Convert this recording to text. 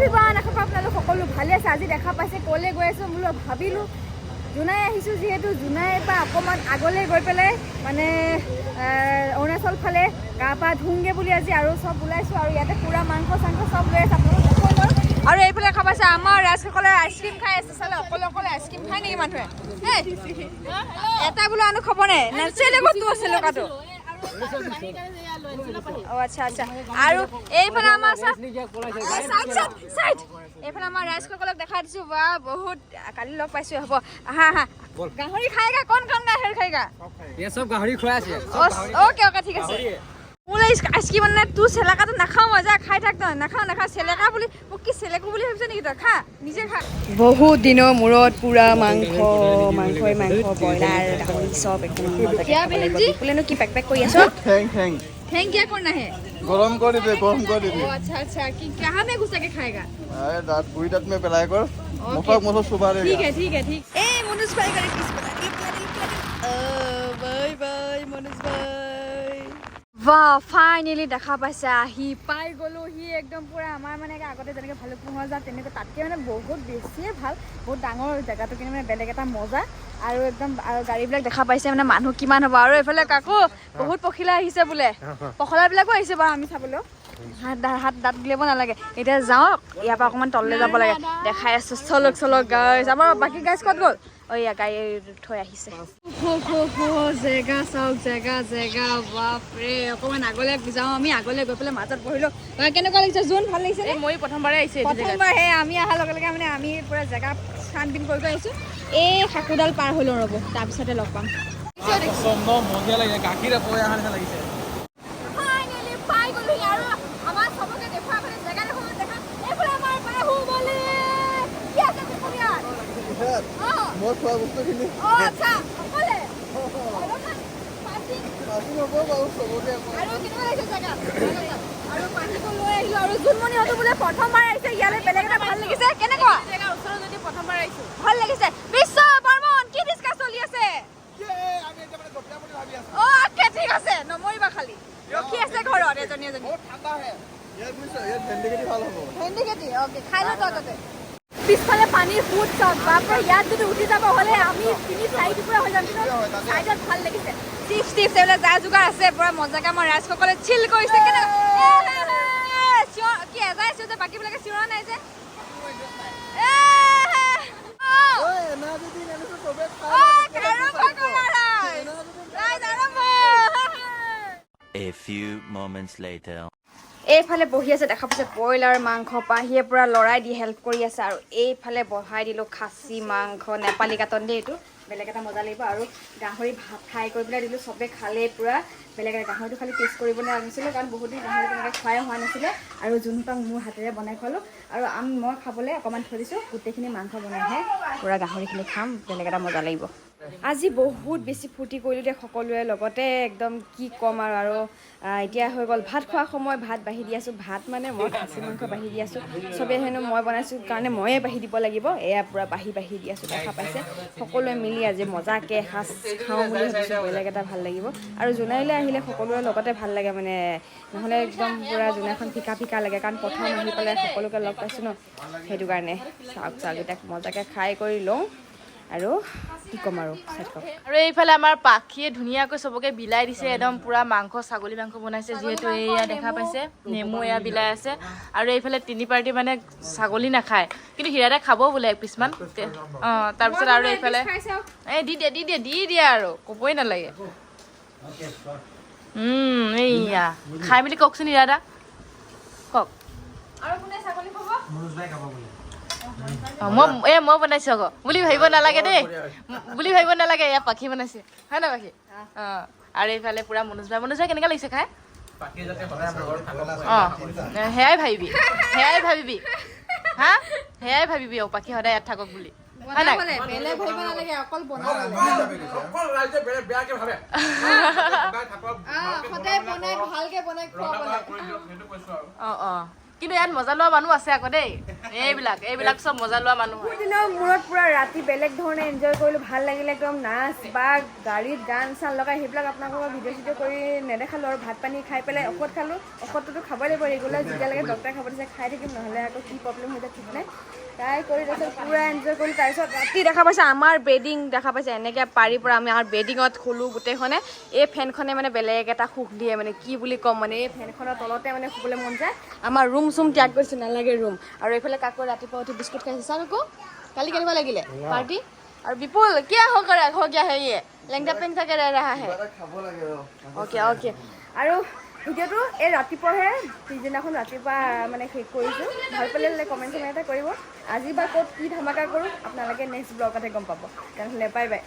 Everyone, আশা কৰোঁ আপোনালোক সকলো ভালে আছে। আজি দেখা পাইছে ক'লৈ গৈ আছোঁ বোলো ভাবিলোঁ জোনাই আহিছোঁ, যিহেতু জোনাইৰ পৰা অকণমান আগলৈ গৈ পেলাই মানে অৰুণাচল ফালে গা পা ধুংগে বুলি আজি আৰু চব ওলাইছোঁ। আৰু ইয়াতে পূৰা মাংস চাংস চব লৈ আছে, আপোনালোক দেখুৱাই গ'ল। আৰু এইফালে দেখা পাইছে আমাৰ ৰাইজসকলে আইচক্ৰীম খাই আছে। চালে অকলে অকলে আইচক্ৰীম খাই নেকি মানুহে? এটা বোলো আনো খবৰ নাই নাছিলে ক'তো আছে লগাটো। আচ্ছা আচ্ছা। আৰু এইফালে আমাৰ এইফালে আমাৰ ৰাইজসকলক দেখাই দিছোঁ। বা বহুত কালি লগ পাইছোঁ। হ'ব আহা আহা। গাহৰি খাইগা? কোন কোন গাহৰি খাইগা? চব গাহৰি খুৱাই আছে। অ'কে অ'কে ঠিক আছে। মোৰ আইচক্ৰীম মানে তোৰ চেলেকাটো নাখাওঁ, মজা খাই থাক তই। নাখাওঁ চেলেকা বুলি মোক কি চেলেকু বুলি ভাবিছ নেকি তই? খা নিজে খা। বহুত দিনৰ মূৰত পুৰা মাংসই মাংস ব্ৰইলাৰ গাহৰি চব একদম বোলেনো কি পেক পেক কৰি আছ? ঠেং কিয়া কৰনা হে? गरम कर दे गरम कर दे। अच्छा अच्छा कि कहाँ में घुसा के खाएगा? अरे दांत पूरी दांत में पिलाया कर, मसक सुबह देगा। ठीक है ठीक। ए मनोज भाई करे किस बना बाय बाय मनोज भाई। वाह फाइनली দেখা পাইছে আহি পাই গলো। হি একদম পুৰা আমাৰ মানে আগতে যেনেকৈ ভালুকপুঙৰ যাওঁ তেনেকৈ তাতকৈ মানে বহুত বেছিয়ে ভাল, বহুত ডাঙৰ জেগাটো, কিন্তু মানে বেলেগ এটা মজা। আৰু একদম আৰু গাড়ীবিলাক দেখা পাইছে মানে মানুহ কিমান হ'ব। আৰু এইফালে কাকো বহুত পখিলা আহিছে বোলে, পখলাবিলাকো আহিছে বাৰু আমি চাবলৈ। হাত দাঁত গিলিব নালাগে। এতিয়া যাওঁ, ইয়াৰ পৰা অকণমান তললৈ যাব লাগে। দেখাই আছোঁ চলক গাইজ। আমাৰ বাকী গাইজ ক'ত গ'ল? অয়া গাড়ী থৈ আহিছে। জেগা চাওক জেগা বাপৰে। অকণমান আগলৈ যাওঁ আমি, আগলৈ গৈ পেলাই মাজত বহিলোঁ। কেনেকুৱা লাগিছে জোন? ভাল লাগিছে? মই প্ৰথমবাৰে আহিছোঁ। প্ৰথমবাৰ সেই আমি অহাৰ লগে লগে মানে আমি পুৰা জেগা ছানবিন কৰি আহিছোঁ। এই সাঁকোডাল পাৰ হৈ লওঁ ৰ'ব, তাৰপিছতে লগ পাম। মজা লাগে, গাখীৰ পয়া নিচিনা লাগিছে। ফাইনেলি পাই গ'লো। আৰু আমাৰ চবকে দেখুৱা মানে জেগা দেখুৱা দেখা। এইফালে আমাৰ বাহুবলী কি আছে ইয়াত? মই খোৱা বস্তুখিনি আচ্ছা অকলে আৰু কেনেকুৱা লাগিছে জেগা? আৰু পানীটো লৈ আহিলোঁ। আৰু জোনমণিহঁতো বোলে প্ৰথমবাৰ আহিছে ইয়ালৈ, বেলেগ এটা ভাল লাগিছে। কেনেকুৱা জেগা ওচৰত যদি প্ৰথমবাৰ আহিছোঁ, ভাল লাগিছে? বিশ্ব বৰ্মন কি ডিছকাছ চলি আছে? অ'কে ঠিক আছে, নমৰিবা খালি, ৰখি আছে ঘৰত এজনী। ভেন্দি খেতি অ'কে খাই লওঁ তহঁতে। পিছফালে পানীৰ ফুট চব বাপৰে। ইয়াত যদি উঠি যাব হ'লে আমি 3-4 টুকুৰা হৈ যাম। কিন্তু চাইডত ভাল লাগিছে। চিপছ এইবিলাক যা যোগাৰ আছে, পুৰা মজাকে আমাৰ ৰাইজসকলে চিল কৰিছে। কি এজাই চিঞৰ যে বাকীবিলাকে চিঞৰা নাই যে? A few moments later. এইফালে বহি আছে, দেখা পাইছে ব্ৰইলাৰ মাংস পাহিয়ে পুৰা লৰাই দি হেল্প কৰি আছে। আৰু এইফালে বহাই দিলোঁ খাচী মাংস, নেপালী কাটন দেই, এইটো বেলেগ এটা মজা লাগিব। আৰু গাহৰি ভাত ফ্ৰাই কৰি পেলাই দিলোঁ, চবে খালে পুৰা বেলেগ এটা। গাহৰিটো খালি টেষ্ট কৰিবলৈ আনিছিলোঁ, কাৰণ বহুত দিন গাহৰি তেনেকৈ খুৱাই হোৱা নাছিলে। আৰু যোনপাক মোৰ হাতেৰে বনাই খোৱালোঁ। আৰু মই খাবলৈ অকণমান থৈ দিছোঁ, গোটেইখিনি মাংস বনাইহে পুৰা গাহৰিখিনি খাম, বেলেগ এটা মজা লাগিব। আজি বহুত বেছি ফূৰ্তি কৰিলোঁ দেই সকলোৱে লগতে, একদম কি ক'ম। আৰু এতিয়া হৈ গ'ল ভাত খোৱা সময়। ভাত বাঢ়ি দি আছোঁ। ভাত মানে মই খাচী মাংস বাঢ়ি দি আছোঁ। চবেই হেনো মই বনাইছোঁ কাৰণে ময়ে বাঢ়ি দিব লাগিব। এয়া পূৰা বাঢ়ি দি আছোঁ, দেখা পাইছে। সকলোৱে মিলি আজি মজাকৈ এসাঁজ খাওঁ বুলি ভাবিছোঁ, বেলেগ এটা ভাল লাগিব। আৰু জোনাইলৈ আহিলে সকলোৰে লগতে ভাল লাগে মানে, নহ'লে একদম পূৰা জোনাইখন ফিকা লাগে। কাৰণ প্ৰথম আহি পেলাই সকলোকে লগ পাইছোঁ ন, সেইটো কাৰণে। চাওক এতিয়া মজাকৈ খাই কৰি লওঁ আৰু কি ক'ম আৰু। আৰু এইফালে আমাৰ পাখিয়ে ধুনীয়াকৈ চবকে বিলাই দিছে। একদম পুৰা মাংস, ছাগলী মাংস বনাইছে। যিহেতু এয়া দেখা পাইছে নেমু এয়া বিলাই আছে। আৰু এইফালে 3 পাৰ্টি মানে ছাগলী নাখায়, কিন্তু হিৰাতে খাব বোলে কিছুমান। তাৰপিছত আৰু এইফালে দি দিয়ে আৰু ক'বই নালাগে। এইয়া খাই মেলি কওকচোন হিৰাদা, কওক। আৰু কোনে ছাগলী খাব? মই বনাইছোঁ আকৌ বুলি ভাবিব নালাগে দেই, বুলি ভাবিব নালাগে। এয়া পাখি বনাইছে, হয় নাই পাখি? আৰু এইফালে পুৰা মনোজ ভাই কেনেকুৱা লাগিছে খাই? সেয়াই ভাবিবি হা, সেয়াই ভাবিবি আৰু পাখি সদায় ইয়াত থাকক বুলি, হয় নাই? বেলেগ ভাবিব নালাগে, অকল সদায় বনাই ভালকে বনাই খোৱাব লাগে। কিন্তু ইয়াত মজা লোৱা মানুহ আছে আকৌ দেই। এইবিলাক চব মজা লোৱা মানুহ হয়। দিনৰ মূৰত পুৰা ৰাতি বেলেগ ধৰণে এনজয় কৰিলোঁ, ভাল লাগিলে একদম নাচ বা গাড়ীত গান চান লগাই সেইবিলাক আপোনালোকৰ ভিডিঅ' চিডিঅ' কৰি নেদেখালোঁ আৰু ভাত পানী খাই পেলাই ঔষধ খালোঁ। ঔষধটোতো খাবই লাগিব ৰেগুলাৰ, যেতিয়ালৈকে ডক্টৰে খাব দিছে খাই থাকিম, নহ'লে আকৌ কি প্ৰব্লেম হৈ যায় ঠিক নাই। ট্ৰাই কৰি তাৰপিছত পুৰা এনজয় কৰিলোঁ। তাৰপিছত ৰাতি দেখা পাইছে আমাৰ বেডিং দেখা পাইছে, এনেকৈ পাৰি পৰা আমি আমাৰ বেডিঙত শুলোঁ গোটেইখনে। এই ফেনখনে মানে বেলেগ এটা সুখ দিয়ে, মানে কি বুলি ক'ম, মানে এই ফেনখনৰ তলতে মানে শুবলৈ মন যায়। আমাৰ ৰুম চুম ত্যাগ কৰিছোঁ, নালাগে ৰুম। আৰু এইফালে কাকো ৰাতিপুৱা উঠি বিস্কুট খাইছে। চাওঁ আকৌ কালি কেনেকুৱা লাগিলে পাৰ্টি। আৰু বিপুল কিয় हो गया है ये लेंगा पेंगा के रह रहा है। অ'কে আৰু ভিডিঅ'টো এই ৰাতিপুৱাহে, পিছদিনাখন ৰাতিপুৱা মানে শেষ কৰিছোঁ। ভাল পালে কমেণ্ট এটা কৰিব। আজি বা ক'ত কি ধামাকা কৰোঁ আপোনালোকে নেক্সট ব্লগতে গম পাব। তেনেহ'লে বাই বাই।